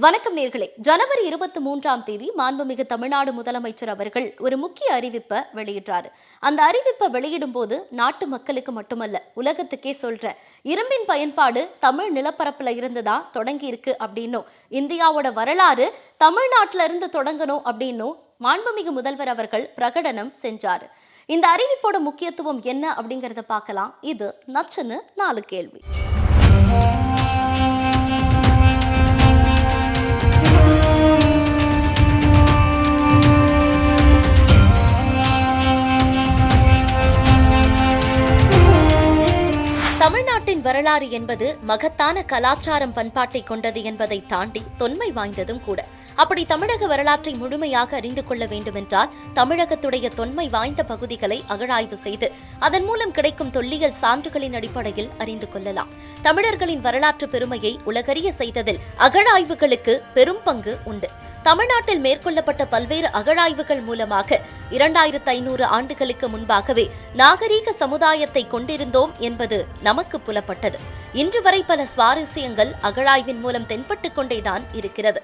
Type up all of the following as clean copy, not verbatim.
வணக்கம் நேர்களே. ஜனவரி 23ஆம் தேதி மாண்புமிகு தமிழ்நாடு முதலமைச்சர் அவர்கள் ஒரு முக்கிய அறிவிப்பை வெளியிட்டாரு. அந்த அறிவிப்பை வெளியிடும் போது நாட்டு மக்களுக்கு மட்டுமல்ல, உலகத்துக்கே சொல்ற இரும்பின் பயன்பாடு தமிழ் நிலப்பரப்புல இருந்துதான் தொடங்கி இருக்கு அப்படின்னும், இந்தியாவோட வரலாறு தமிழ்நாட்டில இருந்து தொடங்கணும் அப்படின்னும் மாண்புமிகு முதல்வர் அவர்கள் பிரகடனம் செஞ்சாரு. இந்த அறிவிப்போட முக்கியத்துவம் என்ன அப்படிங்கறத பார்க்கலாம். இது நச்சுன்னு 4 கேள்வி. தமிழ்நாட்டின் வரலாறு என்பது மகத்தான கலாச்சாரம் பண்பாட்டை கொண்டது என்பதை தாண்டி தொன்மை வாய்ந்ததும் கூட. அப்படி தமிழக வரலாற்றை முழுமையாக அறிந்து கொள்ள வேண்டுமென்றால் தமிழகத்துடைய தொன்மை வாய்ந்த பகுதிகளை அகழாய்வு செய்து அதன் மூலம் கிடைக்கும் தொல்லியல் சான்றுகளின் அடிப்படையில் அறிந்து கொள்ளலாம். தமிழர்களின் வரலாற்று பெருமையை உலகறிய செய்ததில் அகழாய்வுகளுக்கு பெரும் பங்கு உண்டு. தமிழ்நாட்டில் மேற்கொள்ளப்பட்ட பல்வேறு அகழாய்வுகள் மூலமாக 2500 ஆண்டுகளுக்கு முன்பாகவே நாகரீக சமுதாயத்தை கொண்டிருந்தோம் என்பது நமக்கு புலப்பட்டது. இன்று வரை பல சுவாரஸ்யங்கள் அகழாய்வின் மூலம் தென்பட்டுக் கொண்டேதான் இருக்கிறது.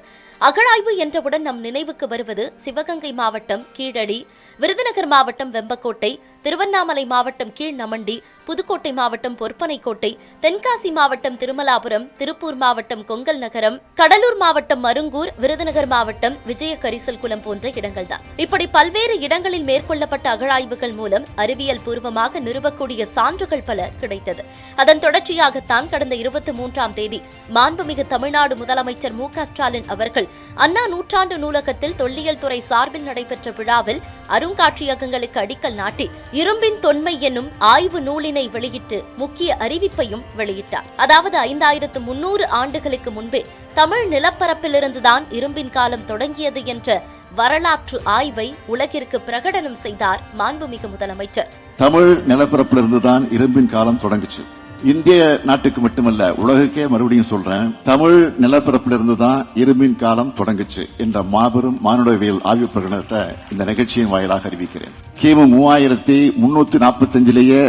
அகழாய்வு என்றவுடன் நம் நினைவுக்கு வருவது சிவகங்கை மாவட்டம் கீழடி, விருதுநகர் மாவட்டம் வெம்பக்கோட்டை, திருவண்ணாமலை மாவட்டம் கீழ்நமண்டி, புதுக்கோட்டை மாவட்டம் பொற்பனைக்கோட்டை, தென்காசி மாவட்டம் திருமலாபுரம், திருப்பூர் மாவட்டம் கொங்கல் நகரம், கடலூர் மாவட்டம் மருங்கூர், விருதுநகர் மாவட்டம் விஜய கரிசல் குளம் போன்ற இடங்கள்தான். இப்படி பல்வேறு இடங்களில் மேற்கொள்ளப்பட்ட அகழாய்வுகள் மூலம் அறிவியல் பூர்வமாக நிறுவக்கூடிய சான்றுகள் பல கிடைத்தது. அதன் தொடர்ச்சியாகத்தான் கடந்த 23ஆம் தேதி மாண்புமிகு தமிழ்நாடு முதலமைச்சர் மு.க.ஸ்டாலின் அவர்கள் அண்ணா நூற்றாண்டு நூலகத்தில் தொல்லியல் துறை சார்பில் நடைபெற்ற விழாவில் அருங்காட்சியகங்களுக்கு அடிக்கல் நாட்டி இரும்பின் தொன்மை என்னும் ஆய்வு நூலினை வெளியிட்டு முக்கிய அறிவிப்பையும் வெளியிட்டார். அதாவது 5300 ஆண்டுகளுக்கு முன்பே தமிழ் நிலப்பரப்பிலிருந்துதான் இரும்பின் காலம் தொடங்கியது என்ற வரலாற்று ஆய்வை உலகிற்கு பிரகடனம் செய்தார் மாண்புமிகு முதலமைச்சர். தமிழ் நிலப்பரப்பிலிருந்துதான் இரும்பின் காலம் தொடங்குச்சு. இந்திய நாட்டுக்கு மட்டுமல்ல, உலகுக்கே மறுபடியும் சொல்றேன், தமிழ் நிலப்பரப்பிலிருந்து தான் இரும்பின் காலம் தொடங்குச்சு என்ற மாபெரும் மானுடவியல் ஆய்வு பிரகடனத்தை இந்த நிகழ்ச்சியின் வாயிலாக அறிவிக்கிறேன். கிமு 3345லேயே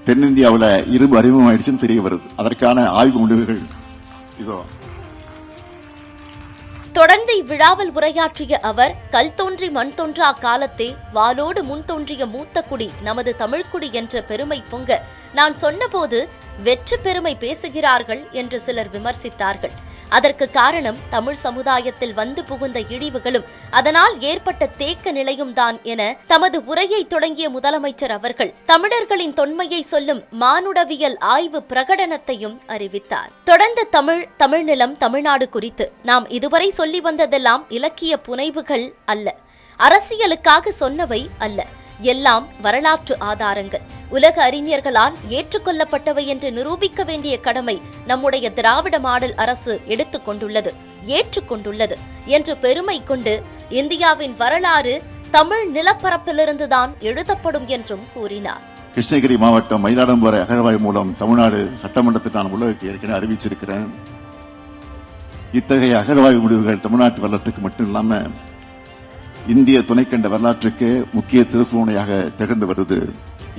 தென்னிந்தியாவில் இரும்பு அறிமுகமாயிடுச்சுன்னு தெரிய வருது. அதற்கான ஆய்வு முடிவுகள் இதோ. தொடர்ந்து இவ்விழாவில் உரையாற்றிய அவர், கல் தோன்றி மண் தோன்றா காலத்தே வாளோடு முன் தோன்றிய மூத்த குடி நமது தமிழ்குடி என்ற பெருமை பொங்க நான் சொன்னபோது வெற்று பெருமை பேசுகிறார்கள் என்று சிலர் விமர்சித்தார்கள். அதற்கு காரணம் தமிழ் சமுதாயத்தில் வந்து புகுந்த இழிவுகளும் அதனால் ஏற்பட்ட தேக்க நிலையும் தான் என தமது உரையை தொடங்கிய முதலமைச்சர் அவர்கள் தமிழர்களின் தொன்மையை சொல்லும் மானுடவியல் ஆய்வு பிரகடனத்தையும் அறிவித்தார். தொடர்ந்து தமிழ்நிலம், தமிழ்நாடு குறித்து நாம் இதுவரை சொல்லி வந்ததெல்லாம் இலக்கிய புனைவுகள் அல்ல, அரசியலுக்காக சொன்னவை அல்ல, எல்லாம் வரலாற்று ஆதாரங்கள், உலக அறிஞர்களால் ஏற்றுக்கொள்ளப்பட்டவை என்று நிரூபிக்க வேண்டிய கடமை நம்முடைய திராவிட மாடல் அரசு ஏற்றுக்கொண்டுள்ளது என்று பெருமை கொண்டு இந்தியாவின் வரலாறு தமிழ் நிலப்பரப்பிலிருந்துதான் எழுதப்படும் என்றும் கூறினார். கிருஷ்ணகிரி மாவட்டம் மயிலாடுதுறை அகழ்வாய்வு மூலம் தமிழ்நாடு சட்டமன்றத்தில் நான் உலகுக்கு ஏற்கனவே அறிவிச்சிருக்கிறேன். இத்தகைய அகழ்வாய்வு முடிவுகள் தமிழ்நாட்டு வரலாற்றுக்கு மட்டும் இல்லாம இந்திய துணைக்கண்ட வரலாற்றுக்கு முக்கிய திருப்புமுனையாக திகழ்ந்து வருது.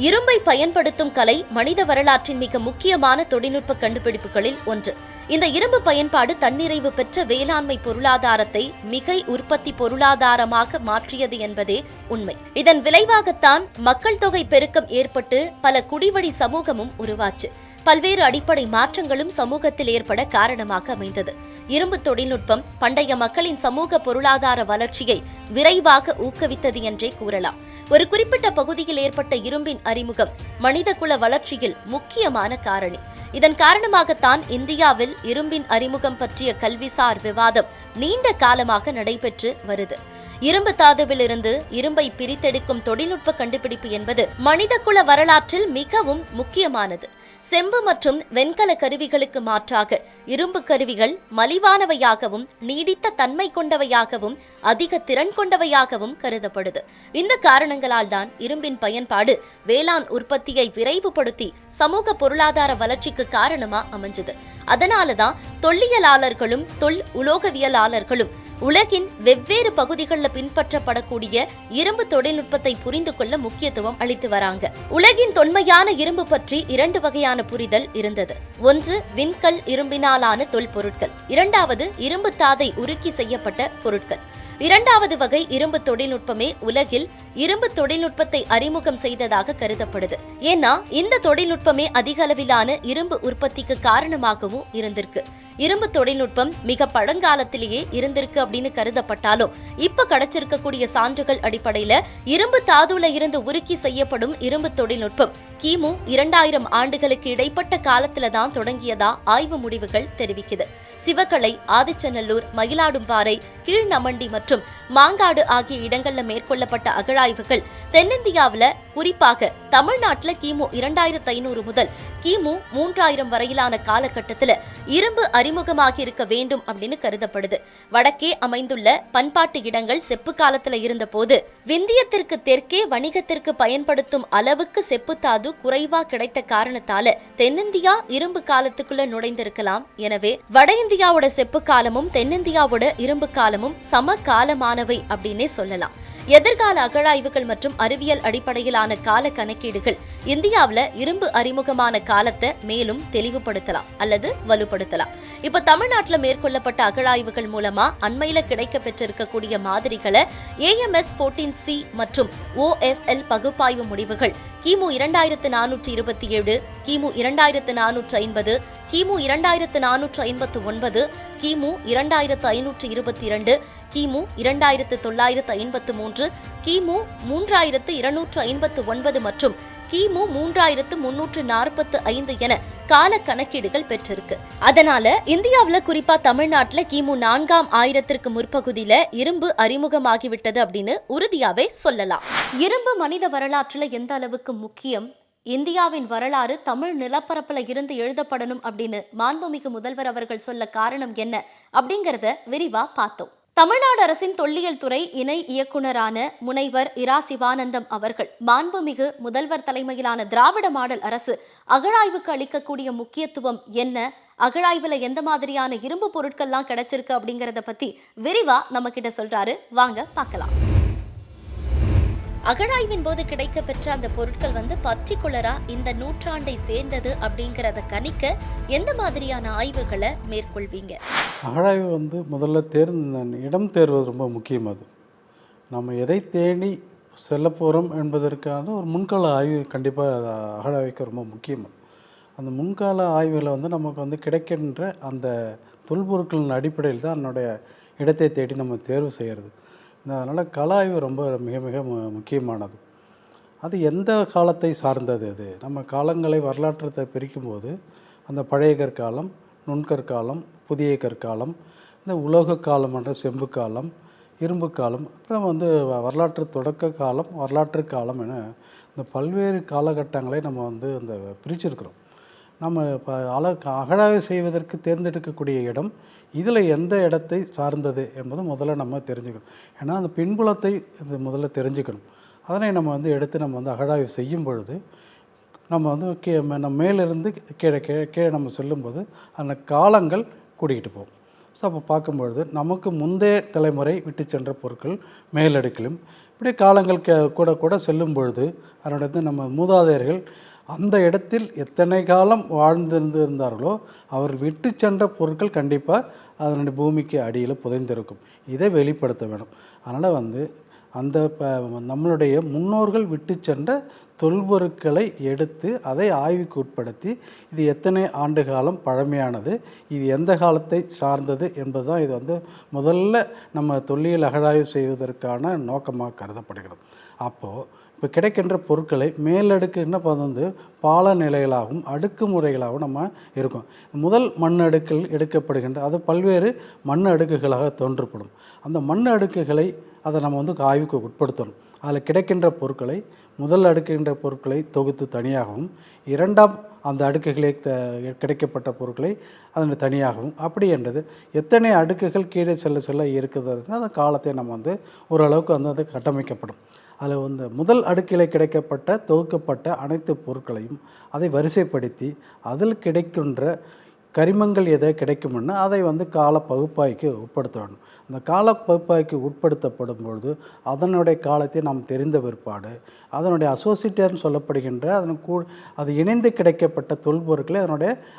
இரும்பை பயன்படுத்தும் கலை மனித வரலாற்றின் மிக முக்கியமான தொழில்நுட்ப கண்டுபிடிப்புகளில் ஒன்று. இந்த இரும்பு பயன்பாடு தன்னிறைவு பெற்ற வேளாண்மை பொருளாதாரத்தை மிகை உற்பத்தி பொருளாதாரமாக மாற்றியது என்பதே உண்மை. இதன் விளைவாகத்தான் மக்கள் தொகை பெருக்கம் ஏற்பட்டு பல குடிவழி சமூகமும் உருவாச்சு. பல்வேறு அடிப்படை மாற்றங்களும் சமூகத்தில் ஏற்பட காரணமாக அமைந்தது. இரும்பு தொழில்நுட்பம் பண்டைய மக்களின் சமூக பொருளாதார வளர்ச்சியை விரைவாக ஊக்குவித்தது என்றே கூறலாம். ஒரு குறிப்பிட்ட பகுதியில் ஏற்பட்ட இரும்பின் அறிமுகம் மனிதகுல வளர்ச்சியில் முக்கியமான காரணி. இதன் காரணமாகத்தான் இந்தியாவில் இரும்பின் அறிமுகம் பற்றிய கல்விசார் விவாதம் நீண்ட காலமாக நடைபெற்று வருது. இரும்பு தாதுவிலிருந்து இரும்பை பிரித்தெடுக்கும் தொழில்நுட்ப கண்டுபிடிப்பு என்பது மனிதகுல வரலாற்றில் மிகவும் முக்கியமானது. செம்பு மற்றும் வெண்கல கருவிகளுக்கு மாற்றாக இரும்பு கருவிகள் மலிவானவையாகவும் நீடித்த தன்மை கொண்டவையாகவும் அதிக திறன் கொண்டவையாகவும் கருதப்படுது. இந்த காரணங்களால் தான் இரும்பின் பயன்பாடு வேளாண் உற்பத்தியை விரைவுபடுத்தி சமூக பொருளாதார வளர்ச்சிக்கு காரணமா அமைஞ்சது. அதனாலதான் தொல்லியலாளர்களும் உலோகவியலாளர்களும் உலகின் வெவ்வேறு பகுதிகளில் பின்பற்றப்படக்கூடிய இரும்பு தொழில்நுட்பத்தை புரிந்து கொள்ள முக்கியத்துவம் அளித்து வராங்க. உலகின் தொன்மையான இரும்பு பற்றி 2 வகையான புரிதல் இருந்தது. ஒன்று விண்கல் இரும்பினாலான தொல்பொருட்கள், இரண்டாவது இரும்பு தாதை உருக்கி செய்யப்பட்ட பொருட்கள். இரண்டாவது வகை இரும்பு தொழில்நுட்பமே உலகில் இரும்பு தொழில்நுட்பத்தை அறிமுகம் செய்ததாக கருதப்படுது. ஏன்னா இந்த தொழில்நுட்பமே அதிக அளவிலான இரும்பு உற்பத்திக்கு காரணமாகவும் இருந்திருக்கு. இரும்பு தொழில்நுட்பம் மிக பழங்காலத்திலேயே இருந்திருக்கு அப்படின்னு கருதப்பட்டாலும் இப்ப கிடைச்சிருக்கக்கூடிய சான்றுகள் அடிப்படையில இரும்பு தாதுல இருந்து உருக்கி செய்யப்படும் இரும்பு தொழில்நுட்பம் கிமு 2000 ஆண்டுகளுக்கு இடைப்பட்ட காலத்துல தான் தொடங்கியதா ஆய்வு முடிவுகள் தெரிவிக்குது. சிவகலை, ஆதிச்சநல்லூர், மயிலாடும்பாறை, கீழ்நமண்டி மற்றும் மாங்காடு ஆகிய இடங்கள்ல மேற்கொள்ளப்பட்ட அகழாய்வுகள் தென்னிந்தியாவில குறிப்பாக தமிழ்நாட்டுல கிமு 2500 முதல் கிமு 3000 வரையிலான காலகட்டத்துல இரும்பு அறிமுகமாகி இருக்க வேண்டும் அப்படின்னு கருதப்படுது. வடக்கே அமைந்துள்ள பண்பாட்டு இடங்கள் செப்பு காலத்துல இருந்த போது விந்தியத்திற்கு தெற்கே வணிகத்திற்கு பயன்படுத்தும் அளவுக்கு செப்புத்தாது குறைவா கிடைத்த காரணத்தால தென்னிந்தியா இரும்பு காலத்துக்குள்ள நுழைந்திருக்கலாம். எனவே வட இந்தியாவோட செப்பு காலமும் தென்னிந்தியாவோட இரும்பு காலமும் சம காலமானவை அப்படின்னே சொல்லலாம். எதிர்கால அகழாய்வுகள் மற்றும் அறிவியல் அடிப்படையிலான கால கணக்கீடுகள் இந்தியாவில் இரும்பு அறிமுகமான காலத்தை மேலும் தெளிவுபடுத்தலாம் அல்லது வலுப்படுத்தலாம். இப்ப தமிழ்நாட்டில் மேற்கொள்ளப்பட்ட அகழாய்வுகள் மூலமா அண்மையில கிடைக்க பெற்றிருக்கக்கூடிய மாதிரிகளை AMS 14C மற்றும் OSL பகுப்பாய்வு முடிவுகள் கிமு 2427, கிமு 2450, கிமு 2459, கிமு 2522, கிமு 2953, கிமு 3259 மற்றும் கிமு 3345 என கால கணக்கீடுகள் பெற்றிருக்கு. அதனால இந்தியாவில் குறிப்பா தமிழ்நாட்டுல கிமு 4ஆம் ஆயிரத்திற்கு முற்பகுதியில இரும்பு அறிமுகமாகிவிட்டது அப்படின்னு உறுதியாவே சொல்லலாம். இரும்பு மனித வரலாற்றுல எந்த அளவுக்கு முக்கியம், இந்தியாவின் வரலாறு தமிழ் நிலப்பரப்புல இருந்து எழுதப்படணும் அப்படின்னு மாண்புமிகு முதல்வர் அவர்கள் சொல்ல காரணம் என்ன அப்படிங்கறத விரிவா பார்த்தோம். தமிழ்நாடு அரசின் தொல்லியல் துறை இணை இயக்குநரான முனைவர் இரா சிவானந்தம் அவர்கள் மாண்புமிகு முதல்வர் தலைமையிலான திராவிட மாடல் அரசு அகழாய்வுக்கு அளிக்கக்கூடிய முக்கியத்துவம் என்ன, அகழாய்வுல எந்த மாதிரியான இரும்பு பொருட்கள்லாம் கிடைச்சிருக்கு அப்படிங்கறத பத்தி விரிவா நம்ம கிட்ட சொல்றாரு. வாங்க பார்க்கலாம். அகழாய்வின் போது கிடைக்க பெற்ற அந்த பொருட்கள் பர்டிகுலரா இந்த நூற்றாண்டை சேர்ந்தது அப்படிங்கறத கணிக்க எந்த மாதிரியான ஆய்வுகளை மேற்கொள்வீங்க? அகழாய்வு முதல்ல இடம் தேர்வது ரொம்ப முக்கியம். அது நம்ம எதை தேடி செல்ல போகிறோம் என்பதற்கான ஒரு முன்கால ஆய்வு கண்டிப்பாக அகழாய்வுக்கு ரொம்ப முக்கியம். அந்த முன்கால ஆய்வில் நமக்கு கிடைக்கின்ற அந்த தொல்பொருட்களின் அடிப்படையில் தான் அதனுடைய இடத்தை தேடி நம்ம தேர்வு செய்கிறது. அதனால் கள ஆய்வு ரொம்ப மிக மிக முக்கியமானது. அது எந்த காலத்தை சார்ந்தது, அது நம்ம காலங்களை வரலாற்றத்தை பிரிக்கும்போது அந்த பழைய கற்காலம், நுண்கற்காலம், புதிய கற்காலம், இந்த உலோக காலம் என்ற செம்பு காலம், இரும்பு காலம், அப்புறம் வரலாற்று தொடக்க காலம், வரலாற்று காலம் என இந்த பல்வேறு காலகட்டங்களை நம்ம அந்த பிரிச்சிருக்கிறோம். நம்ம இப்போ அகழாய்வு செய்வதற்கு தேர்ந்தெடுக்கக்கூடிய இடம் இதில் எந்த இடத்தை சார்ந்தது என்பது முதல்ல நம்ம தெரிஞ்சுக்கணும். ஏன்னா அந்த பின்புலத்தை முதல்ல தெரிஞ்சுக்கணும். அதனை நம்ம எடுத்து நம்ம அகழாய்வு செய்யும் பொழுது நம்ம நம்ம மேலிருந்து கீழே நம்ம செல்லும்போது அந்த காலங்கள் கூடிக்கிட்டு போகும். ஸோ அப்போ பார்க்கும்பொழுது நமக்கு முந்தைய தலைமுறை விட்டு சென்ற பொருட்கள் மேலடுக்கிலும் இப்படி காலங்கள் கூட கூட செல்லும் பொழுது அதனுடைய நம்ம மூதாதையர்கள் அந்த இடத்தில் எத்தனை காலம் வாழ்ந்திருந்தார்களோ அவர் விட்டு சென்ற பொருட்கள் கண்டிப்பாக அதனுடைய பூமிக்கு அடியில் புதைந்திருக்கும். இதை வெளிப்படுத்த வேணும். அதனால் அந்த நம்மளுடைய முன்னோர்கள் விட்டு சென்ற தொல்பொருட்களை எடுத்து அதை ஆய்வுக்கு உட்படுத்தி இது எத்தனை ஆண்டு காலம் பழமையானது, இது எந்த காலத்தை சார்ந்தது என்பதுதான் இது முதல்ல நம்ம தொல்லியல் அகழாய்வு செய்வதற்கான நோக்கமாக கருதப்படுகிறது. அப்போது இப்போ கிடைக்கின்ற பொருட்களை மேலடுக்கு என்ன பால நிலைகளாகவும் அடுக்கு முறைகளாகவும் நம்ம இருக்கும். முதல் மண் அடுக்கில் எடுக்கப்படுகின்ற அது பல்வேறு மண் அடுக்குகளாக தோன்றப்படும். அந்த மண் அடுக்குகளை அதை நம்ம ஆய்வுக்கு உட்படுத்தணும். அதில் கிடைக்கின்ற பொருட்களை முதல் அடுக்குகின்ற பொருட்களை தொகுத்து தனியாகவும், இரண்டாம் அந்த அடுக்குகளை கிடைக்கப்பட்ட பொருட்களை அதன் தனியாகவும், அப்படி என்றது எத்தனை அடுக்குகள் கீழே செல்ல செல்ல இருக்குதுன்னா அந்த காலத்தை நம்ம ஓரளவுக்கு அது கட்டமைக்கப்படும். அதில் முதல் அடுக்கில் கிடைக்கப்பட்ட தொகுக்கப்பட்ட அனைத்து பொருட்களையும் அதை வரிசைப்படுத்தி அதில் கிடைக்கின்ற கரிமங்கள் எதை கிடைக்கும்னு அதை வந்து கால பகுப்பாய்க்கு உட்படுத்த வேண்டும். அந்த கால பகுப்பாய்க்கு உட்படுத்தப்படும் பொழுது அதனுடைய காலத்தை நாம் தெரிந்த பிற்பாடு அதனுடைய அசோசியேட்டர்னு சொல்லப்படுகின்ற அது இணைந்து கிடைக்கப்பட்ட தொல்பொருட்களை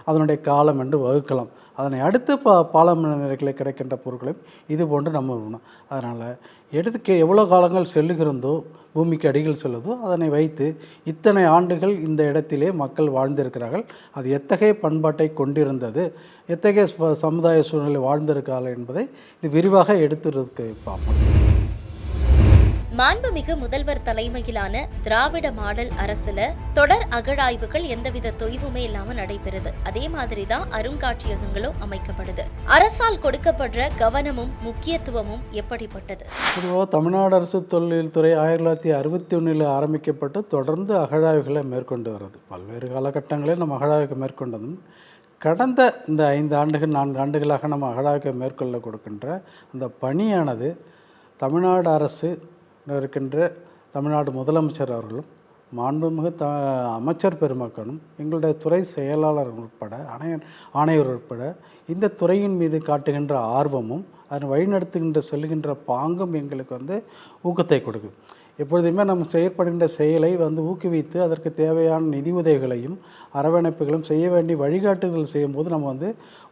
அதனுடைய காலம் என்று வகுக்கலாம். அதனை அடுத்து பாலமணிகளில் கிடைக்கின்ற பொருட்களையும் இது போன்று நம்ம விடணும். அதனால் எடுத்துக்க எவ்வளோ காலங்கள் செல்லுகிறதோ பூமிக்கு அடியில் செல்லுதோ அதனை வைத்து இத்தனை ஆண்டுகள் இந்த இடத்திலே மக்கள் வாழ்ந்திருக்கிறார்கள், அது எத்தகைய பண்பாட்டை கொண்டிருந்தது, எத்தகைய சமுதாய சூழ்நிலை வாழ்ந்திருக்கார்கள் என்பதை இது விரிவாக எடுத்துறதுக்கு பார்ப்போம். மாண்புமிகு முதல்வர் தலைமையிலான திராவிட மாடல் அரசுல தொடர் அகழாய்வுகள் எந்தவித தொய்வுமே இல்லாம நடைபெறுது. அதே மாதிரிதான் அருங்காட்சியகங்களும் அமைக்கப்படுது. அரசால் கொடுக்கப்படுற கவனமும் முக்கியத்துவமும் எப்படிப்பட்டது? பொதுவாக தமிழ்நாடு அரசு தொல்லியல் துறை 1961 ஆரம்பிக்கப்பட்டு தொடர்ந்து அகழாய்வுகளை மேற்கொண்டு வருது. பல்வேறு காலகட்டங்களில் நம்ம அகழாய்வு மேற்கொண்டதும் கடந்த இந்த 5 ஆண்டுகள் 4 ஆண்டுகளாக நம்ம அகழாய்வு மேற்கொள்ள கொடுக்கின்ற அந்த பணியானது தமிழ்நாடு அரசு இருக்கின்ற தமிழ்நாடு முதலமைச்சர் அவர்களும் மாண்புமிகு அமைச்சர் பெருமக்களும் எங்களுடைய துறை செயலாளர் உட்பட ஆணையர் உட்பட இந்த துறையின் மீது காட்டுகின்ற ஆர்வமும் அதனை வழிநடத்துகின்ற செல்கின்ற பாங்கும் எங்களுக்கு வந்து ஊக்கத்தை கொடுக்குது. எப்பொழுதுமே நம்ம செயற்படுகின்ற செயலை வந்து ஊக்குவித்து அதற்கு தேவையான நிதி உதவிகளையும் அரவணைப்புகளும் செய்ய வேண்டிய வழிகாட்டுதல் செய்யும்போது நம்ம வந்து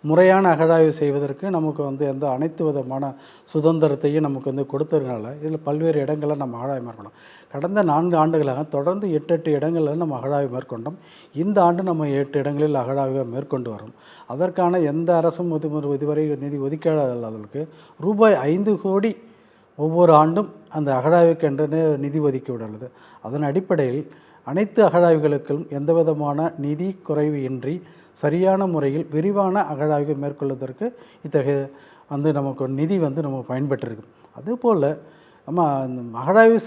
முறையான அகழாய்வு செய்வதற்கு நமக்கு வந்து எந்த அனைத்து விதமான சுதந்திரத்தையும் நமக்கு வந்து கொடுத்ததுனால இதில் பல்வேறு இடங்களில் நம்ம அகழாய்வு மேற்கொண்டோம். கடந்த 4 ஆண்டுகளாக தொடர்ந்து 8 இடங்களில் நம்ம அகழாய்வு மேற்கொண்டோம். இந்த ஆண்டு நம்ம 8 இடங்களில் அகழாய்வை மேற்கொண்டு வரோம். அதற்கான எந்த அரசும் இதுவரை நிதி ஒதுக்கீடாதவர்களுக்கு ரூபாய் 5 கோடி ஒவ்வொரு ஆண்டும் அந்த அகழாய்வுக்கென்று நிதி ஒதுக்கி விடுள்ளது. அதன் அடிப்படையில் அனைத்து அகழாய்வுகளுக்கும் எந்த விதமான நிதி குறைவு இன்றி சரியான முறையில் விரிவான அகழாய்வு மேற்கொள்வதற்கு இத்தகைய வந்து நமக்கு நிதி வந்து நம்ம பயன்பெற்றிருக்கு. அதுபோல் நம்ம அகழாய்வு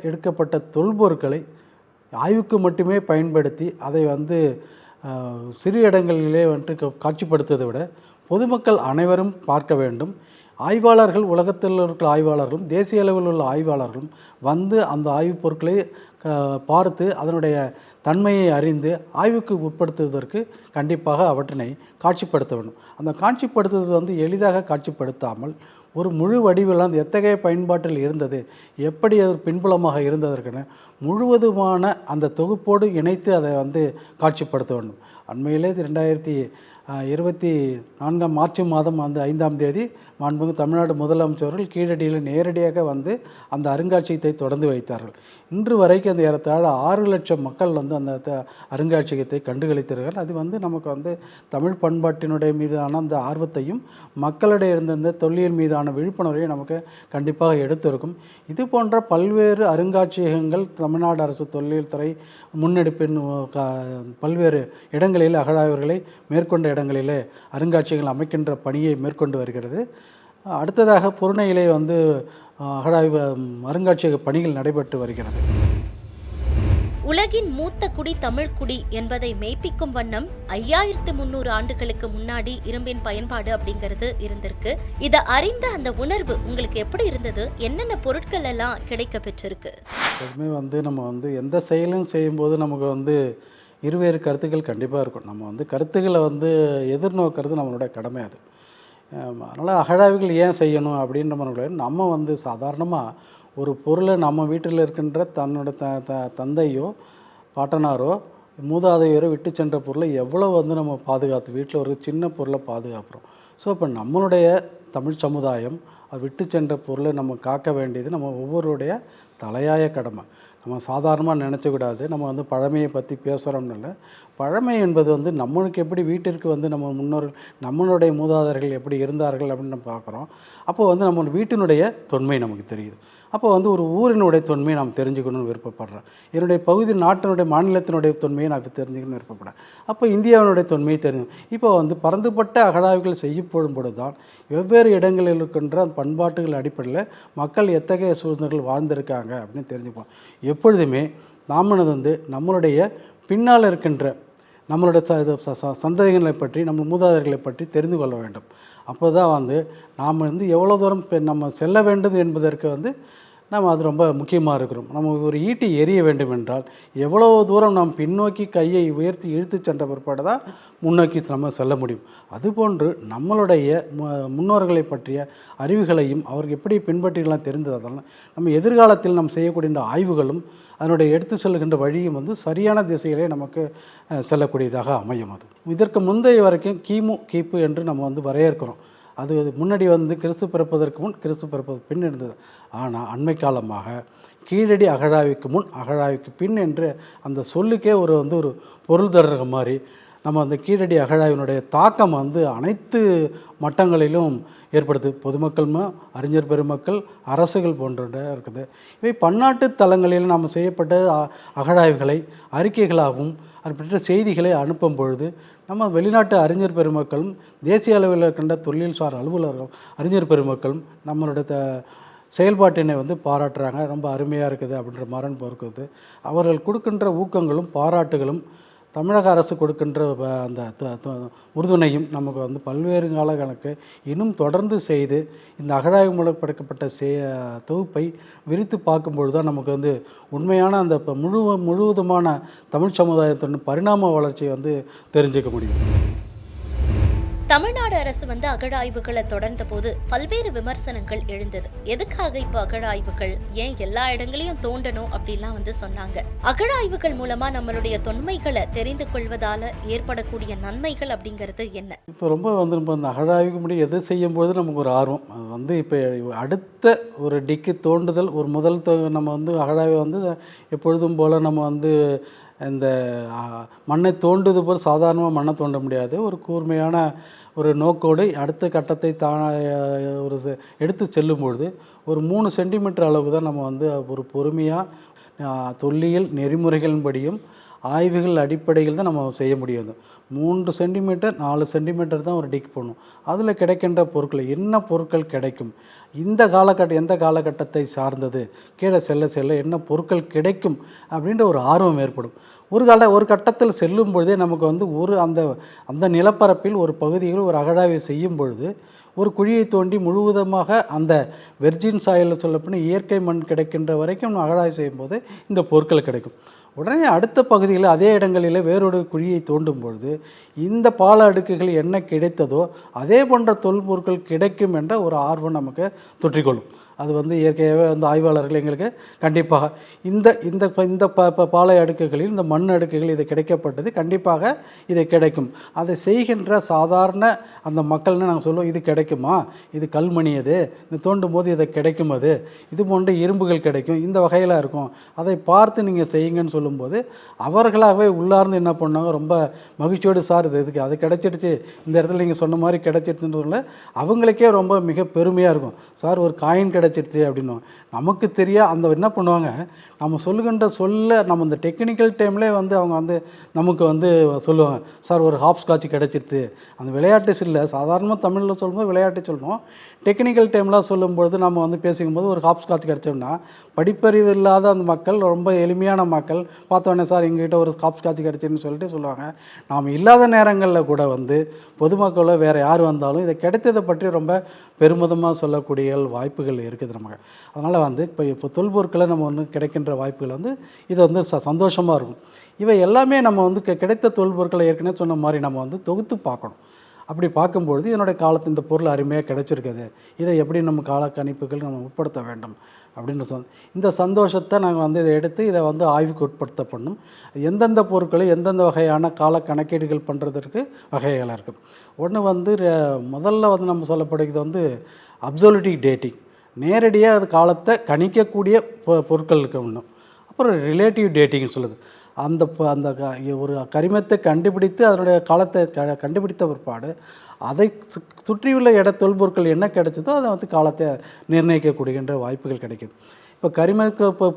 எடுக்கப்பட்ட தொல்பொருட்களை ஆய்வுக்கு மட்டுமே பயன்படுத்தி அதை வந்து சிறு இடங்களிலே வந்துட்டு காட்சிப்படுத்துவதை விட பொதுமக்கள் அனைவரும் பார்க்க வேண்டும். ஆய்வாளர்கள், உலகத்தில் இருக்கிற ஆய்வாளர்களும் தேசிய அளவில் உள்ள ஆய்வாளர்களும் வந்து அந்த ஆய்வுப் பொருட்களை பார்த்து அதனுடைய தன்மையை அறிந்து ஆய்வுக்கு உட்படுத்துவதற்கு கண்டிப்பாக அவற்றினை காட்சிப்படுத்த வேண்டும். அந்த காட்சிப்படுத்துவது வந்து எளிதாக காட்சிப்படுத்தாமல் ஒரு முழு வடிவில் அந்த எத்தகைய பயன்பாட்டில் இருந்தது, எப்படி அது பின்புலமாக இருந்ததற்கென முழுவதுமான அந்த தொகுப்போடு இணைத்து அதை வந்து காட்சிப்படுத்த வேண்டும். அண்மையிலே 2024 மார்ச் மாதம் அந்த 5ஆம் தேதி மாண்புமிகு தமிழ்நாடு முதலமைச்சர்கள் கீழடியில் நேரடியாக வந்து அந்த அருங்காட்சியகத்தை தொடர்ந்து வைத்தார்கள். இன்று வரைக்கும் அந்த ஏறத்தாழ 6 லட்சம் மக்கள் வந்து அந்த அருங்காட்சியகத்தை கண்டுகளித்தார்கள். அது வந்து நமக்கு வந்து தமிழ் பண்பாட்டினுடைய மீதான அந்த ஆர்வத்தையும் மக்களிடையே இருந்த இந்த தொல்லியல் மீதான விழிப்புணர்வையும் நமக்கு கண்டிப்பாக எடுத்திருக்கும். இது போன்ற பல்வேறு அருங்காட்சியகங்கள் தமிழ்நாடு அரசு தொல்லியல் துறை முன்னெடுப்பின் பல்வேறு இடங்களில் அகழாய்வுகளை மேற்கொண்ட இடங்களிலே அருங்காட்சியகங்கள் அமைக்கின்ற பணியை மேற்கொண்டு வருகிறது. அடுத்ததாக பொருணையிலே வந்து அகழாய்வு அருங்காட்சியக பணிகள் நடைபெற்று வருகிறது. உலகின் மூத்த குடி தமிழ் குடி என்பதை மெய்ப்பிக்கும் வண்ணம் 5300 ஆண்டுகளுக்கு முன்னாடி இரும்பின் பயன்பாடு அப்படிங்கிறது இருந்திருக்கு. இதை அறிந்த அந்த உணர்வு உங்களுக்கு எப்படி இருந்தது? என்னென்ன பொருட்கள் எல்லாம் கிடைக்க பெற்றிருக்கு? எப்பவுமே வந்து நம்ம வந்து எந்த செயலும் செய்யும்போது நமக்கு வந்து இருவேறு கருத்துக்கள் கண்டிப்பாக இருக்கும். நம்ம வந்து கருத்துக்களை வந்து எதிர்நோக்கிறது நம்மளுடைய கடமை. அது அதனால் அகழாய்வுகள் ஏன் செய்யணும் அப்படின்ற நம்ம வந்து சாதாரணமாக ஒரு பொருளை நம்ம வீட்டில் இருக்கின்ற தன்னோட தந்தையோ பாட்டனாரோ மூதாதையரோ விட்டு சென்ற பொருளை எவ்வளோ வந்து நம்ம பாதுகாத்து வீட்டில் ஒரு சின்ன பொருளை பாதுகாப்புறோம். ஸோ இப்போ நம்மளுடைய தமிழ் சமுதாயம் விட்டு சென்ற பொருளை நம்ம காக்க வேண்டியது நம்ம ஒவ்வொருடைய தலையாய கடமை. நம்ம சாதாரணமாக நினச்சக்கூடாது. நம்ம வந்து பழமையை பற்றி பேசுகிறோம்னு இல்லை. பழமை என்பது வந்து நம்மளுக்கு எப்படி வீட்டிற்கு வந்து நம்ம முன்னோர்கள் நம்மளுடைய மூதாதையர்கள் எப்படி இருந்தார்கள் அப்படின்னு நம்ம பார்க்குறோம். அப்போ வந்து நம்ம வீட்டினுடைய தொன்மை நமக்கு தெரியுது. அப்போ வந்து ஒரு ஊரினுடைய தொன்மையை நாம் தெரிஞ்சுக்கணும்னு விருப்பப்படுறேன். என்னுடைய பகுதி நாட்டினுடைய மாநிலத்தினுடைய தொன்மையை நான் தெரிஞ்சுக்கணும்னு விருப்பப்படுறேன். அப்போ இந்தியாவினுடைய தொன்மையை தெரிஞ்சு இப்போ வந்து பரந்துபட்ட அகழாய்வுகள் செய்யப்படும் பொழுது தான் வெவ்வேறு இடங்களில் இருக்கின்ற அந்த பண்பாட்டுகள் அடிப்படையில் மக்கள் எத்தகைய சூழ்நிலைகள் வாழ்ந்திருக்காங்க அப்படின்னு தெரிஞ்சுப்போம். எப்பொழுதுமே நாம் வந்து நம்மளுடைய பின்னால் இருக்கின்ற நம்மளுடைய சந்ததிகளை பற்றி நம்ம மூதாதையர்களை பற்றி தெரிந்து கொள்ள வேண்டும். அப்போ தான் வந்து நாம் வந்து எவ்வளோ தூரம் நம்ம செல்ல வேண்டும் என்பதற்கு வந்து நம்ம அது ரொம்ப முக்கியமாக இருக்கிறோம். நம்ம ஒரு ஈட்டி எரிய வேண்டும் என்றால் எவ்வளோ தூரம் நாம் பின்னோக்கி கையை உயர்த்தி இழுத்து சென்ற பிற்பாடு தான் முன்னோக்கி நம்ம செல்ல முடியும். அதுபோன்று நம்மளுடைய முன்னோர்களை பற்றிய அறிவுகளையும் அவர்கள் எப்படி பின்பற்றிலாம் தெரிந்ததால் நம்ம எதிர்காலத்தில் நாம் செய்யக்கூடிய இந்த ஆய்வுகளும் அதனுடைய எடுத்து செல்கின்ற வழியும் வந்து சரியான திசையிலே நமக்கு செல்லக்கூடியதாக அமையும். அது இதற்கு முந்தைய வரைக்கும் கிபு என்று நம்ம வந்து வரையறுக்கிறோம். அது முன்னாடி வந்து கிறிஸ்து பிறப்பதற்கு முன், கிறிஸ்து பிறப்பதற்கு பின் இருந்தது. ஆனால் அண்மை காலமாக கீழடி அகழாய்வுக்கு முன் அகழாய்வுக்கு பின் என்று அந்த சொல்லுக்கே ஒரு பொருள் தர்ற மாதிரி நம்ம அந்த கீழடி அகழாய்வினுடைய தாக்கம் வந்து அனைத்து மட்டங்களிலும் ஏற்படுது. பொதுமக்கள், அறிஞர் பெருமக்கள், அரசுகள் போன்ற இருக்குது. இவை பன்னாட்டு தளங்களில் நாம் செய்யப்பட்ட அகழாய்வுகளை அறிக்கைகளாகவும் அது பற்றிய செய்திகளை அனுப்பும் பொழுது நம்ம வெளிநாட்டு அறிஞர் பெருமக்களும் தேசிய அளவில் இருக்கின்ற தொழில்சார் அலுவலர்கள் அறிஞர் பெருமக்களும் நம்மளுடைய செயல்பாட்டினை வந்து பாராட்டுறாங்க. ரொம்ப அருமையாக இருக்குது அப்படின்ற மரண் பொறுக்குது. அவர்கள் கொடுக்கின்ற ஊக்கங்களும் பாராட்டுகளும் தமிழக அரசு கொடுக்கின்ற அந்த உறுதுணையும் நமக்கு வந்து பல்வேறு காலங்களுக்கு இன்னும் தொடர்ந்து செய்து இந்த அகழாய்வு மூலம் படைக்கப்பட்ட தொகுப்பை விரித்து பார்க்கும்பொழுது தான் நமக்கு வந்து உண்மையான அந்த முழுவதுமான தமிழ் சமுதாயத்தின் பரிணாம வளர்ச்சியை வந்து தெரிஞ்சுக்க முடியும். தமிழ்நாடு அரசு வந்து அகழாய்வுகளை தொடர்ந்த போது பல்வேறு விமர்சனங்கள் எழுந்தது. எதுக்காக இப்போ அகழாய்வுகள், ஏன் எல்லா இடங்களையும் தோண்டணும் அப்படிலாம் வந்து சொன்னாங்க. அகழாய்வுகள் மூலமா நம்மளுடைய தொன்மைகளை தெரிந்து கொள்வதால ஏற்படக்கூடிய நன்மைகள் அப்படிங்கிறது என்ன? இப்போ ரொம்ப வந்து நம்ம அந்த அகழாய்வுக்கு முடியும் எது செய்யும்போது நமக்கு ஒரு ஆர்வம். அது வந்து இப்போ அடுத்த ஒரு டிக்கு தோண்டுதல் ஒரு முதல் நம்ம வந்து அகழாய்வை வந்து எப்பொழுதும் போல் நம்ம வந்து இந்த மண்ணை தோண்டுவது போல் சாதாரணமாக மண்ணை தோண்ட முடியாது. ஒரு கூர்மையான ஒரு நோக்கோடு அடுத்த கட்டத்தை ஒரு எடுத்து செல்லும்பொழுது ஒரு 3 சென்டிமீட்டர் அளவுக்கு தான் நம்ம வந்து ஒரு பொறுமையாக தொல்லியல் நெறிமுறைகளின்படியும் ஆய்வுகள் அடிப்படையில் தான் நம்ம செய்ய முடியும். 3 சென்டிமீட்டர் 4 சென்டிமீட்டர் தான் ஒரு டிக் போடணும். அதில் கிடைக்கின்ற பொருட்கள் என்ன பொருட்கள் கிடைக்கும், எந்த காலகட்டத்தை சார்ந்தது, கீழே செல்ல செல்ல என்ன பொருட்கள் கிடைக்கும் அப்படின்ற ஒரு ஆர்வம் ஏற்படும். ஒரு கட்டத்தில் செல்லும் பொழுதே நமக்கு வந்து அந்த நிலப்பரப்பில் ஒரு பகுதியில் ஒரு அகழாய்வை செய்யும் பொழுது ஒரு குழியை தோண்டி முழுவதுமாக அந்த வெர்ஜின் சாயலில் சொல்லப்போனால் இயற்கை மண் கிடைக்கின்ற வரைக்கும் அகழாய்வு செய்யும்போது இந்த பொருட்கள் கிடைக்கும். உடனே அடுத்த பகுதியில் அதே இடங்களில் வேறொரு குழியை தோண்டும் பொழுது இந்த பால அடுக்குகள் என்ன கிடைத்ததோ அதே போன்ற தொல்பொருட்கள் கிடைக்கும் என்ற ஒரு ஆர்வம் நமக்கு தொற்றிக்கொள்ளும். அது வந்து இயற்கையாகவே வந்து ஆய்வாளர்கள் எங்களுக்கு கண்டிப்பாக இந்த பாலை அடுக்குகளில் இந்த மண் அடுக்குகள் இது கிடைக்கப்பட்டது, கண்டிப்பாக இது கிடைக்கும். அதை செய்கின்ற சாதாரண அந்த மக்கள்னு நாங்கள் சொல்லுவோம், இது கிடைக்குமா, இது கல்மணி, அது இந்த தோண்டும் போது இதை கிடைக்கும், அது இது போன்ற இரும்புகள் கிடைக்கும், இந்த வகையில் இருக்கும், அதை பார்த்து நீங்கள் செய்யுங்கன்னு சொல்லும்போது அவர்களாகவே உள்ளார்ந்து என்ன பண்ணாங்க, ரொம்ப மகிழ்ச்சியோடு சார் இதுக்கு அது கிடைச்சிடுச்சு, இந்த இடத்துல நீங்கள் சொன்ன மாதிரி கிடைச்சிடுச்சுன்னு சொல்ல அவங்களுக்கே ரொம்ப மிக பெருமையாக இருக்கும். சார் ஒரு காயின் கிடைச்சிடுச்சு அப்படின்னு நமக்கு அந்த என்ன பண்ணுவாங்க, நம்ம சொல்லுகின்ற நம்ம இந்த டெக்னிக்கல் டைம்லேயே வந்து அவங்க வந்து நமக்கு வந்து சொல்லுவாங்க, சார் ஒரு ஹாப்ஸ்காட்ச் கிடைச்சிடுது. அந்த விளையாட்டு இல்லை, சாதாரணமாக தமிழில் சொல்லும்போது விளையாட்டு சொல்லணும், டெக்னிக்கல் டைம்லாம் சொல்லும்போது நம்ம வந்து பேசிக்கும்போது ஒரு ஹாப்ஸ்காட்ச் கிடைச்சோம்னா படிப்பறிவு இல்லாத அந்த மக்கள், ரொம்ப எளிமையான மக்கள் பார்த்தோன்னே சார் எங்ககிட்ட ஒரு ஹாப்ஸ்காட்ச் கிடைச்சின்னு சொல்லிட்டு சொல்லுவாங்க. நாம் இல்லாத நேரங்களில் கூட வந்து பொதுமக்களோ வேறு யார் வந்தாலும் இதை கிடைத்ததை பற்றி ரொம்ப பெருமிதமாக சொல்லக்கூடிய வாய்ப்புகள் இருக்குது நமக்கு. அதனால் வந்து இப்போ தொல்பொருட்களை நம்ம வந்து கிடைக்கின்ற வாய்ப்புகள் வந்து இது வந்து சந்தோஷமாக இருக்கும். இவை எல்லாமே நம்ம வந்து கிடைத்த தொல்பொருட்களை ஏற்கனவே சொன்ன மாதிரி நம்ம வந்து தொகுத்து பார்க்கணும். அப்படி பார்க்கும்பொழுது இதனுடைய காலத்து இந்த பொருள் அருமையாக கிடைச்சிருக்குது, இதை எப்படி நம்ம காலக்கணிப்புகள் நம்ம உட்படுத்த வேண்டும் அப்படின்னு இந்த சந்தோஷத்தை நாங்கள் வந்து இதை எடுத்து இதை வந்து ஆய்வுக்கு உட்படுத்தப்படணும். எந்தெந்த பொருட்களை எந்தெந்த வகையான கால கணக்கீடுகள் பண்ணுறதுக்கு வகைகளாக இருக்குது. ஒன்று வந்து முதல்ல வந்து நம்ம சொல்லப்படுகிறது வந்து அப்சொல்யூட்டிக் டேட்டிங், நேரடியாக அது காலத்தை கணிக்கக்கூடிய பொருட்களுக்கு ஒன்று. அப்புறம் ரிலேட்டிவ் டேட்டிங்னு சொல்லுது, அந்த ஒரு கரிமத்தை கண்டுபிடித்து அதனுடைய காலத்தை கண்டுபிடித்த பிற்பாடு அதை சுற்றியுள்ள தொல்பொருட்கள் என்ன கிடைச்சதோ அதை வந்து காலத்தை நிர்ணயிக்கக்கூடியன்ற வாய்ப்புகள் கிடைக்கிது. இப்போ கரிம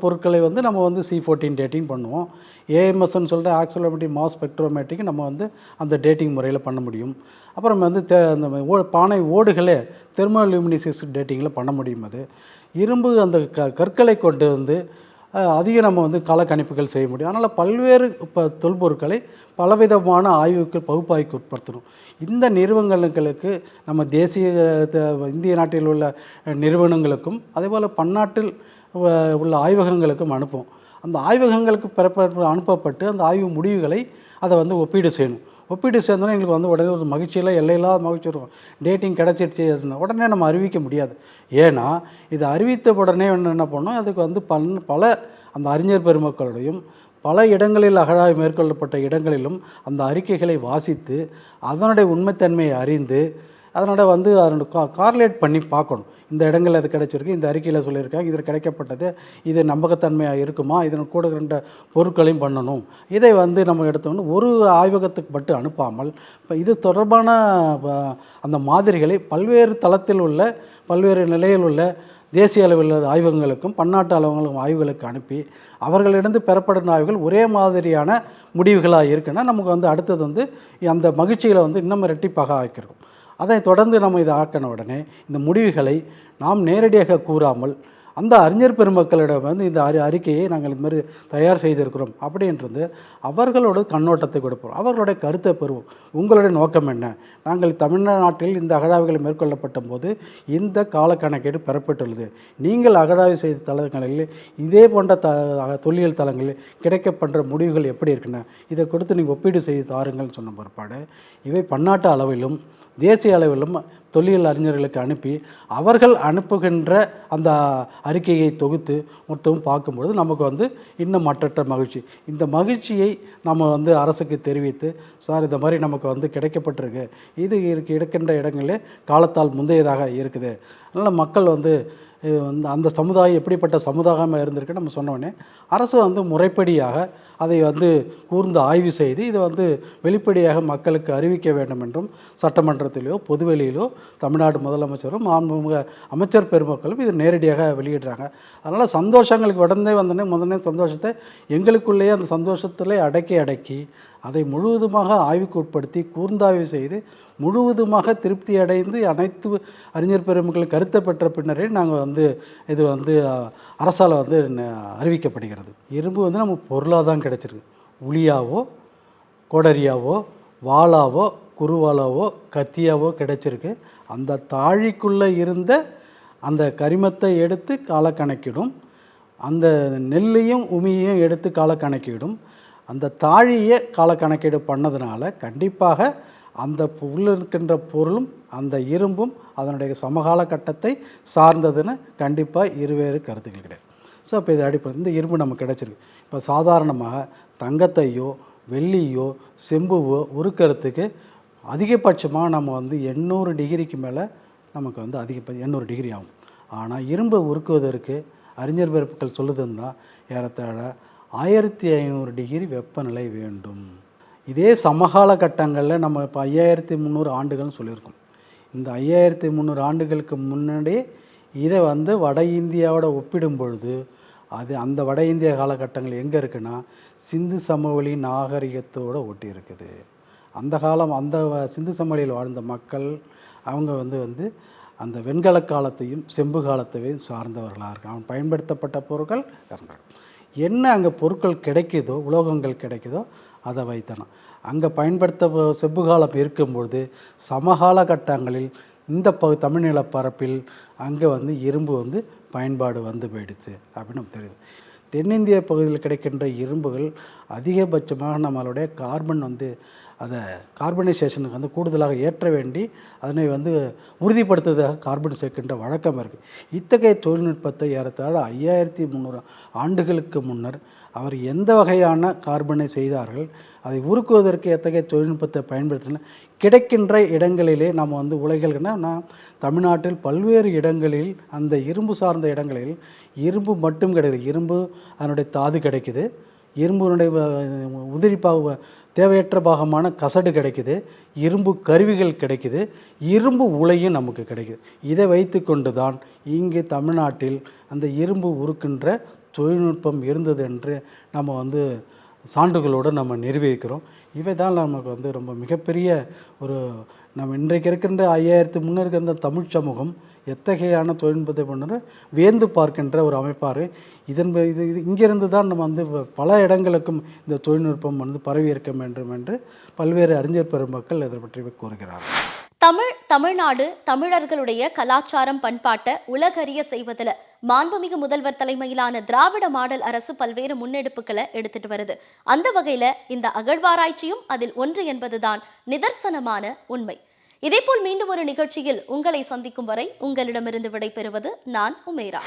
பொருட்களை வந்து நம்ம வந்து C14 டேட்டிங் பண்ணுவோம். ஏஎம்எஸ்ன்னு சொல்கிற ஆக்சிலோமெட்ரிக் மாஸ் ஸ்பெக்ட்ரோமெட்ரிக் நம்ம வந்து அந்த டேட்டிங் முறையில் பண்ண முடியும். அப்புறம் வந்து அந்த பானை ஓடுகளே தெர்மோலுமினிசிஸ் டேட்டிங்கில் பண்ண முடியும். அது இரும்பு அந்த கற்களை கொண்டு வந்து அதிகம் நம்ம வந்து காலக்கணிப்புகள் செய்ய முடியும். அதனால் பல்வேறு தொல்பொருட்களை பலவிதமான பகுப்பாய்வுக்கு உட்படுத்தணும். இந்த நிறுவனங்களுக்கு நம்ம தேசிய இந்திய நாட்டில் உள்ள நிறுவனங்களுக்கும் அதேபோல் பன்னாட்டில் உள்ள ஆய்வகங்களுக்கும் அனுப்புவோம். அந்த ஆய்வகங்களுக்கு அனுப்பப்பட்டு அந்த ஆய்வு முடிவுகளை அதை வந்து ஒப்பீடு செய்யணும். ஒப்பீடு சேர்ந்தோன்னா எங்களுக்கு வந்து உடனே ஒரு மகிழ்ச்சியில் எல்லையில்லாத மகிழ்ச்சி இருக்கும். டேட்டிங் கிடச்சிடுச்சு உடனே நம்ம அறிவிக்க முடியாது. ஏன்னா இது அறிவித்த உடனே என்ன பண்ணோம், அதுக்கு வந்து பல அந்த அறிஞர் பெருமக்களுடையும் பல இடங்களில் அகழாய்வு மேற்கொள்ளப்பட்ட இடங்களிலும் அந்த அறிக்கைகளை வாசித்து அதனுடைய உண்மைத்தன்மையை அறிந்து அதனோட வந்து அதனோட கார்லேட் பண்ணி பார்க்கணும். இந்த இடங்கள் அது கிடைச்சிருக்கு, இந்த அறிக்கையில் சொல்லியிருக்காங்க, இதில் கிடைக்கப்பட்டது, இது நம்பகத்தன்மையாக இருக்குமா, இதன் கூட ரெண்ட பொருட்களையும் பண்ணணும். இதை வந்து நம்ம எடுத்தோம்னா ஒரு ஆய்வகத்துக்கு மட்டும் அனுப்பாமல் இப்போ இது தொடர்பான அந்த மாதிரிகளை பல்வேறு தளத்தில் உள்ள பல்வேறு நிலையில் உள்ள தேசிய அளவில் ஆய்வகங்களுக்கும் பன்னாட்டு அளவுகளுக்கும் ஆய்வுகளுக்கு அனுப்பி அவர்களிடம் பெறப்படும் ஆய்வுகள் ஒரே மாதிரியான முடிவுகளாக இருக்குன்னா நமக்கு வந்து அடுத்தது வந்து அந்த மகிழ்ச்சிகளை வந்து இன்னும் ரெட்டிப்பாக ஆக்கிருக்கும். அதை தொடர்ந்து நம்ம இதை ஆக்கின உடனே இந்த முடிவுகளை நாம் நேரடியாக கூறாமல் அந்த அறிஞர் பெருமக்களிடம் வந்து இந்த அறிக்கையை நாங்கள் இது மாதிரி தயார் செய்திருக்கிறோம் அப்படின்றது அவர்களோட கண்ணோட்டத்தை கொடுப்போம், அவர்களுடைய கருத்தை பெறுவோம். உங்களுடைய நோக்கம் என்ன? நாங்கள் தமிழ்நாட்டில் இந்த அகழாய்வுகள் மேற்கொள்ளப்பட்ட போது இந்த காலக்கணக்கீடு பெறப்பட்டுள்ளது. நீங்கள் அகழாய்வு செய்த தளங்களில் இதே போன்ற தொல்லியல் தளங்களில் கிடைக்கப்படுற முடிவுகள் எப்படி இருக்குன்னு இதை கொடுத்து நீங்கள் ஒப்பீடு செய்து தாருங்கள்னு சொன்ன பிற்பாடு இவை பன்னாட்டு அளவிலும் தேசிய அளவிலும் தொல்லியல் அறிஞர்களுக்கு அனுப்பி அவர்கள் அனுப்புகின்ற அந்த அறிக்கையை தொகுத்து மொத்தமும் பார்க்கும்பொழுது நமக்கு வந்து இன்னும் மற்றற்ற மகிழ்ச்சி. இந்த மகிழ்ச்சியை நம்ம வந்து அரசுக்கு தெரிவித்து, சார் இந்த மாதிரி நமக்கு வந்து கிடைக்கப்பட்டிருக்கு, இது இருக்கின்ற இடங்களே காலத்தால் முந்தையதாக இருக்குது, அதனால் மக்கள் வந்து அந்த சமுதாயம் எப்படிப்பட்ட சமுதாயமாக இருந்திருக்கு நம்ம சொன்னோடனே அரசு வந்து முறைப்படியாக அதை வந்து கூர்ந்து ஆய்வு செய்து இதை வந்து வெளிப்படையாக மக்களுக்கு அறிவிக்க வேண்டும் என்றும் சட்டமன்றத்திலோ பொதுவெளியிலோ தமிழ்நாடு முதலமைச்சரும் அமைச்சர் பெருமக்களும் இது நேரடியாக வெளியிடுறாங்க. அதனால் சந்தோஷங்களுக்கு முதனே சந்தோஷத்தை எங்களுக்குள்ளேயே அந்த சந்தோஷத்தில் அடக்கி அதை முழுவதுமாக ஆய்வுக்கு உட்படுத்தி கூர்ந்தாய்வு செய்து முழுவதுமாக திருப்தி அடைந்து அனைத்து அறிஞர் பெருமக்களும் கருத்தை பெற்ற பின்னரே நாங்கள் வந்து இது வந்து அரசால் வந்து அறிவிக்கப்படுகிறது. இரும்பு வந்து நம்ம பொருளாக தான் கிடச்சிருக்கு. உளியாவோ கோடரியாவோ வாளாவோ குறுவாளாவோ கத்தியாவோ கிடைச்சிருக்கு. அந்த தாழிக்குள்ளே இருந்த அந்த கரிமத்தை எடுத்து காலக்கணக்கிடும், அந்த நெல்லையும் உமியையும் எடுத்து காலக்கணக்கிடும். அந்த தாழியை காலக்கணக்கீடு பண்ணதுனால கண்டிப்பாக அந்த உள்ளே இருக்கின்ற பொருளும் அந்த இரும்பும் அதனுடைய சமகால கட்டத்தை சார்ந்ததுன்னு கண்டிப்பாக இருவேறு கருத்துக்கள் கிடையாது. ஸோ இப்போ இது அடிப்படை இந்த இரும்பு நமக்கு கிடச்சிருக்கு. இப்போ சாதாரணமாக தங்கத்தையோ வெள்ளியோ செம்புவோ உருக்கிறதுக்கு அதிகபட்சமாக நம்ம வந்து 800 டிகிரிக்கு மேலே நமக்கு வந்து 800 டிகிரி ஆகும். ஆனால் இரும்பை உருக்குவதற்கு அறிஞர் பெருமக்கள் சொல்லுதுன்னா ஏறத்தாழ 1500 டிகிரி வெப்பநிலை வேண்டும். இதே சமகால கட்டங்களில் நம்ம இப்போ 5300 ஆண்டுகள்னு சொல்லியிருக்கோம். இந்த 5300 ஆண்டுகளுக்கு முன்னாடியே இதை வந்து வட இந்தியாவோட ஒப்பிடும் பொழுது அந்த வட இந்திய காலகட்டங்கள் எங்கே இருக்குன்னா சிந்து சமவெளி நாகரிகத்தோடு ஒட்டி இருக்குது. அந்த காலம் அந்த சிந்து சமவெளியில் வாழ்ந்த மக்கள் அவங்க வந்து அந்த வெண்கல காலத்தையும் செம்பு காலத்தையும் சார்ந்தவர்களாக இருக்காங்க. அவங்க பயன்படுத்தப்பட்ட பொருட்கள் என்ன அங்கே பொருட்கள் கிடைக்குதோ உலோகங்கள் கிடைக்குதோ அதை வைத்தனம். அங்கே பயன்படுத்த செம்பு காலம் இருக்கும்பொழுது சமகால கட்டங்களில் இந்த தமிழ் நிலப்பரப்பில் அங்கே வந்து இரும்பு வந்து பயன்பாடு வந்து போயிடுச்சு அப்படின்னு நமக்கு தெரியுது. தென்னிந்திய பகுதியில் கிடைக்கின்ற இரும்புகள் அதிகபட்சமாக நம்மளுடைய கார்பன் வந்து அதை கார்பனைசேஷனுக்கு வந்து கூடுதலாக ஏற்ற வேண்டி அதனை வந்து உறுதிப்படுத்துவதாக கார்பன் சேர்க்கின்ற வழக்கம் இருக்குது. இத்தகைய தொழில்நுட்பத்தை ஏறத்தாழ 5300 ஆண்டுகளுக்கு முன்னர் அவர் எந்த வகையான கார்பனை செய்தார்கள், அதை உருக்குவதற்கு எத்தகைய தொழில்நுட்பத்தை பயன்படுத்தின கிடைக்கின்ற இடங்களிலே நம்ம வந்து உலகில்னா நான் தமிழ்நாட்டில் பல்வேறு இடங்களில் அந்த இரும்பு சார்ந்த இடங்களில் இரும்பு மட்டும் கிடையாது, இரும்பு அதனுடைய தாது கிடைக்குது, இரும்புனுடைய தேவையற்ற பாகமான கசடு கிடைக்குது, இரும்பு கருவிகள் கிடைக்குது, இரும்பு உலையும் நமக்கு கிடைக்குது. இதை வைத்து கொண்டு தான் இங்கே தமிழ்நாட்டில் அந்த இரும்பு உருக்கின்ற தொழில்நுட்பம் இருந்தது என்று நம்ம வந்து சான்றுகளோடு நம்ம நிரூபிக்கிறோம். இவை தான் நமக்கு வந்து ரொம்ப மிகப்பெரிய ஒரு நம்ம இன்றைக்கு இருக்கின்ற 5300 இருக்கின்ற தமிழ் சமூகம் எத்தகையான தொழில்நுட்பத்தை பண்ணுற வியந்து பார்க்கின்ற ஒரு அமைப்பார். இது இங்கிருந்து தான் நம்ம வந்து பல இடங்களுக்கும் இந்த தொழில்நுட்பம் வந்து பரவி இருக்க வேண்டும் என்று பல்வேறு அறிஞர் பெருமக்கள் இதை பற்றி கூறுகிறார்கள். தமிழ்நாடு தமிழர்களுடைய கலாச்சாரம் பண்பாட்டை உலகறிய செய்வதில் மாண்புமிகு முதல்வர் தலைமையிலான திராவிட மாடல் அரசு பல்வேறு முன்னெடுப்புகளை எடுத்துட்டு வருது. அந்த வகையில இந்த அகழ்வாராய்ச்சியும் அதில் ஒன்று என்பதுதான் நிதர்சனமான உண்மை. இதேபோல் மீண்டும் ஒரு நிகழ்ச்சியில் உங்களை சந்திக்கும் வரை உங்களிடமிருந்து விடைபெறுவது நான் உமேரா.